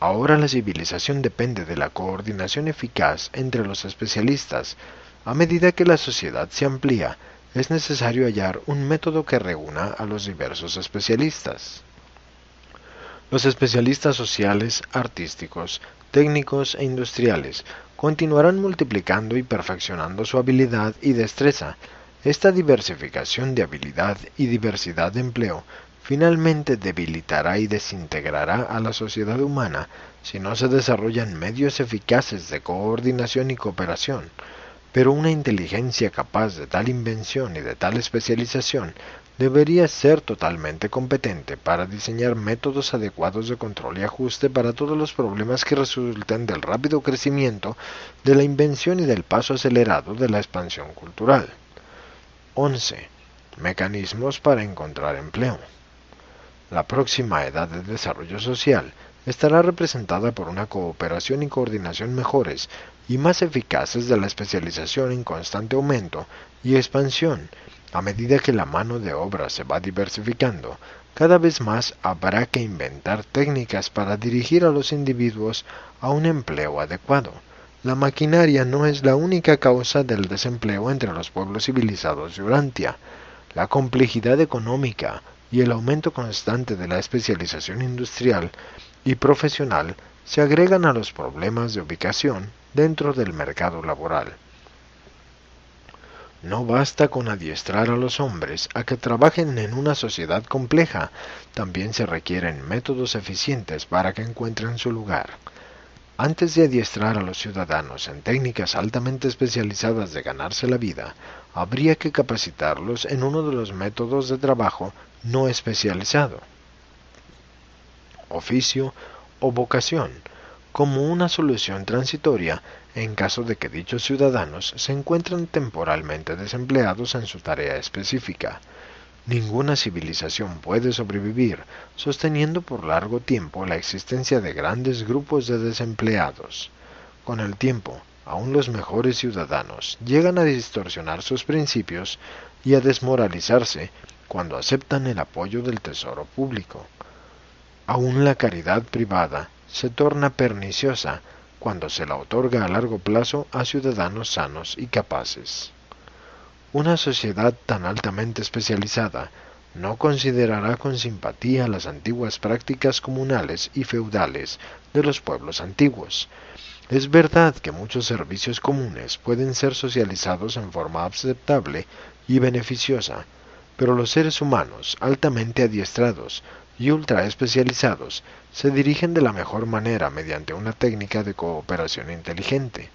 Ahora la civilización depende de la coordinación eficaz entre los especialistas. A medida que la sociedad se amplía, es necesario hallar un método que reúna a los diversos especialistas. Los especialistas sociales, artísticos, técnicos e industriales continuarán multiplicando y perfeccionando su habilidad y destreza. Esta diversificación de habilidad y diversidad de empleo finalmente debilitará y desintegrará a la sociedad humana si no se desarrollan medios eficaces de coordinación y cooperación. Pero una inteligencia capaz de tal invención y de tal especialización debería ser totalmente competente para diseñar métodos adecuados de control y ajuste para todos los problemas que resultan del rápido crecimiento de la invención y del paso acelerado de la expansión cultural. 11. Mecanismos para encontrar empleo. La próxima edad de desarrollo social estará representada por una cooperación y coordinación mejores y más eficaces de la especialización en constante aumento y expansión, A medida que la mano de obra se va diversificando, cada vez más habrá que inventar técnicas para dirigir a los individuos a un empleo adecuado. La maquinaria no es la única causa del desempleo entre los pueblos civilizados de Urantia. La complejidad económica y el aumento constante de la especialización industrial y profesional se agregan a los problemas de ubicación dentro del mercado laboral. No basta con adiestrar a los hombres a que trabajen en una sociedad compleja, también se requieren métodos eficientes para que encuentren su lugar. Antes de adiestrar a los ciudadanos en técnicas altamente especializadas de ganarse la vida, habría que capacitarlos en uno de los métodos de trabajo no especializado, oficio o vocación, como una solución transitoria en caso de que dichos ciudadanos se encuentren temporalmente desempleados en su tarea específica. Ninguna civilización puede sobrevivir sosteniendo por largo tiempo la existencia de grandes grupos de desempleados. Con el tiempo, aún los mejores ciudadanos llegan a distorsionar sus principios y a desmoralizarse cuando aceptan el apoyo del tesoro público. Aún la caridad privada se torna perniciosa cuando se la otorga a largo plazo a ciudadanos sanos y capaces. Una sociedad tan altamente especializada no considerará con simpatía las antiguas prácticas comunales y feudales de los pueblos antiguos. Es verdad que muchos servicios comunes pueden ser socializados en forma aceptable y beneficiosa, pero los seres humanos altamente adiestrados y ultra especializados se dirigen de la mejor manera mediante una técnica de cooperación inteligente.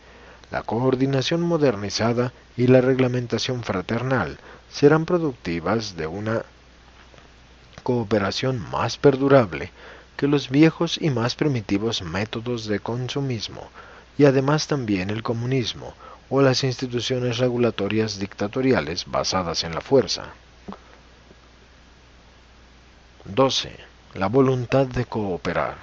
La coordinación modernizada y la reglamentación fraternal serán productivas de una cooperación más perdurable que los viejos y más primitivos métodos de consumismo, y además también el comunismo o las instituciones regulatorias dictatoriales basadas en la fuerza. 12. La voluntad de cooperar.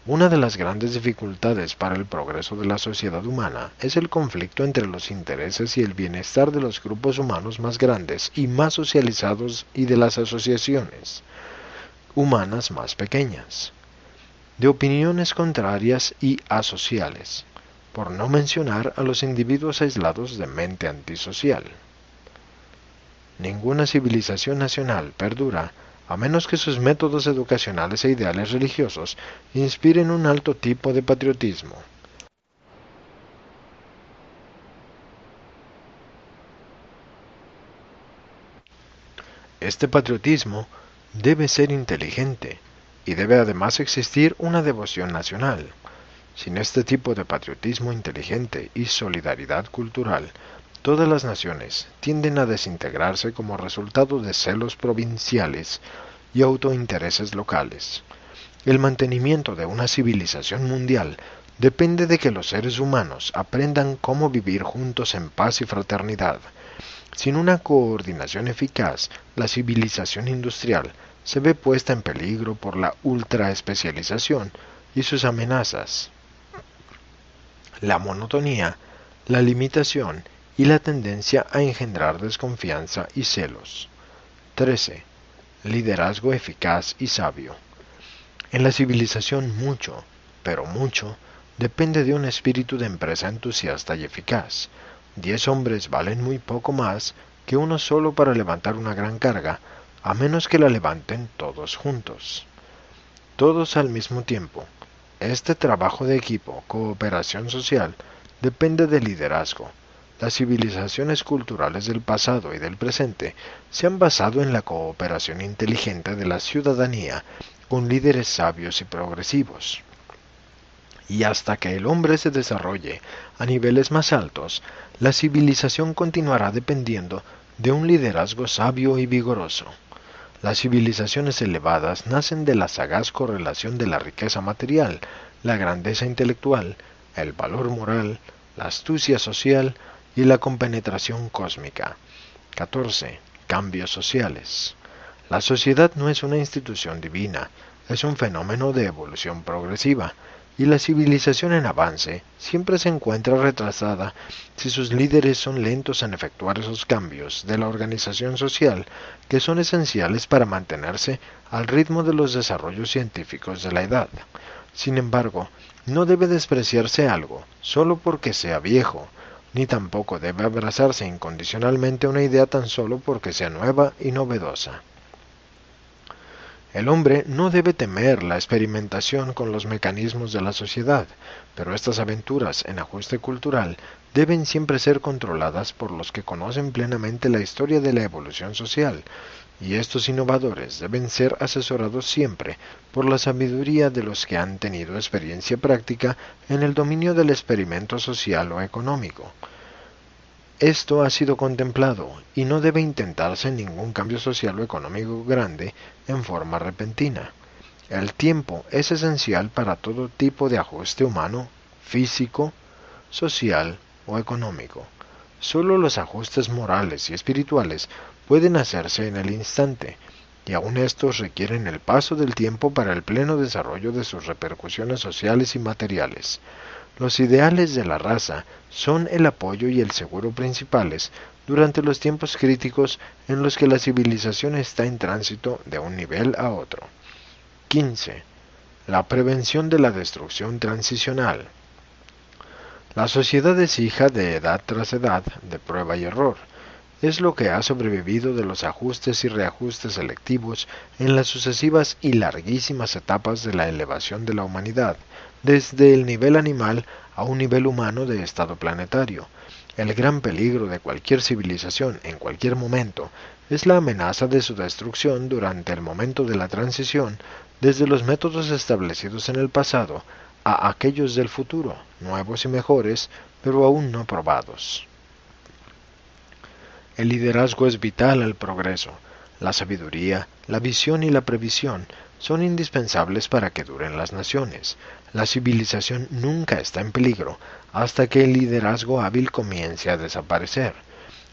Una de las grandes dificultades para el progreso de la sociedad humana es el conflicto entre los intereses y el bienestar de los grupos humanos más grandes y más socializados y de las asociaciones humanas más pequeñas, de opiniones contrarias y asociales, por no mencionar a los individuos aislados de mente antisocial. Ninguna civilización nacional perdura a menos que sus métodos educacionales e ideales religiosos inspiren un alto tipo de patriotismo. Este patriotismo debe ser inteligente y debe además existir una devoción nacional. Sin este tipo de patriotismo inteligente y solidaridad cultural, todas las naciones tienden a desintegrarse como resultado de celos provinciales y autointereses locales. El mantenimiento de una civilización mundial depende de que los seres humanos aprendan cómo vivir juntos en paz y fraternidad. Sin una coordinación eficaz, la civilización industrial se ve puesta en peligro por la ultraespecialización y sus amenazas. La monotonía, la limitación y la tendencia a engendrar desconfianza y celos. 13. Liderazgo eficaz y sabio. En la civilización mucho, pero mucho, depende de un espíritu de empresa entusiasta y eficaz. 10 hombres valen muy poco más que uno solo para levantar una gran carga, a menos que la levanten todos juntos. Todos al mismo tiempo. Este trabajo de equipo, cooperación social, depende del liderazgo. Las civilizaciones culturales del pasado y del presente se han basado en la cooperación inteligente de la ciudadanía con líderes sabios y progresivos. Y hasta que el hombre se desarrolle a niveles más altos, la civilización continuará dependiendo de un liderazgo sabio y vigoroso. Las civilizaciones elevadas nacen de la sagaz correlación de la riqueza material, la grandeza intelectual, el valor moral, la astucia social y la compenetración cósmica. 14. Cambios sociales. La sociedad no es una institución divina, es un fenómeno de evolución progresiva. y la civilización en avance siempre se encuentra retrasada si sus líderes son lentos en efectuar esos cambios de la organización social que son esenciales para mantenerse al ritmo de los desarrollos científicos de la edad. Sin embargo, no debe despreciarse algo solo porque sea viejo, ni tampoco debe abrazarse incondicionalmente una idea tan solo porque sea nueva y novedosa. El hombre no debe temer la experimentación con los mecanismos de la sociedad, pero estas aventuras en ajuste cultural deben siempre ser controladas por los que conocen plenamente la historia de la evolución social, y estos innovadores deben ser asesorados siempre por la sabiduría de los que han tenido experiencia práctica en el dominio del experimento social o económico. Esto ha sido contemplado y no debe intentarse ningún cambio social o económico grande en forma repentina. El tiempo es esencial para todo tipo de ajuste humano, físico, social o económico. Solo los ajustes morales y espirituales pueden hacerse en el instante, y aun estos requieren el paso del tiempo para el pleno desarrollo de sus repercusiones sociales y materiales. Los ideales de la raza son el apoyo y el seguro principales durante los tiempos críticos en los que la civilización está en tránsito de un nivel a otro. 15. La prevención de la destrucción transicional. La sociedad es hija de edad tras edad, de prueba y error. Es lo que ha sobrevivido de los ajustes y reajustes selectivos en las sucesivas y larguísimas etapas de la elevación de la humanidad, desde el nivel animal a un nivel humano de estado planetario. El gran peligro de cualquier civilización en cualquier momento es la amenaza de su destrucción durante el momento de la transición desde los métodos establecidos en el pasado a aquellos del futuro, nuevos y mejores, pero aún no probados. El liderazgo es vital al progreso. La sabiduría, la visión y la previsión son indispensables para que duren las naciones. La civilización nunca está en peligro hasta que el liderazgo hábil comience a desaparecer.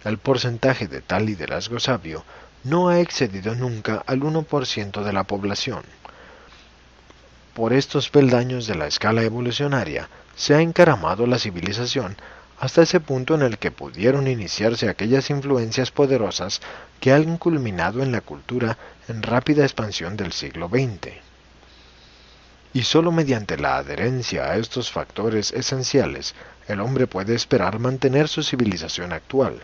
El porcentaje de tal liderazgo sabio no ha excedido nunca al 1% de la población. Por estos peldaños de la escala evolucionaria se ha encaramado la civilización hasta ese punto en el que pudieron iniciarse aquellas influencias poderosas que han culminado en la cultura en rápida expansión del siglo XX. Y sólo mediante la adherencia a estos factores esenciales, el hombre puede esperar mantener su civilización actual,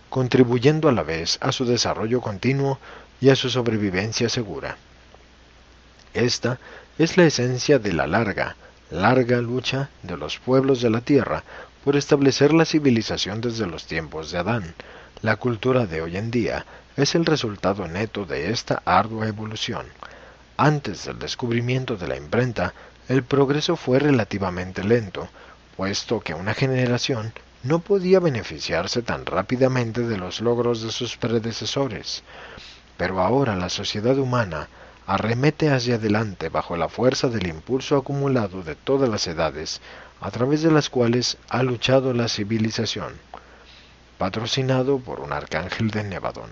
contribuyendo a la vez a su desarrollo continuo y a su sobrevivencia segura. Esta es la esencia de la larga lucha de los pueblos de la Tierra por establecer la civilización desde los tiempos de Adán. La cultura de hoy en día es el resultado neto de esta ardua evolución. Antes del descubrimiento de la imprenta, el progreso fue relativamente lento, puesto que una generación no podía beneficiarse tan rápidamente de los logros de sus predecesores. Pero ahora la sociedad humana arremete hacia adelante bajo la fuerza del impulso acumulado de todas las edades, a través de las cuales ha luchado la civilización. Patrocinado por un arcángel de Nevadón.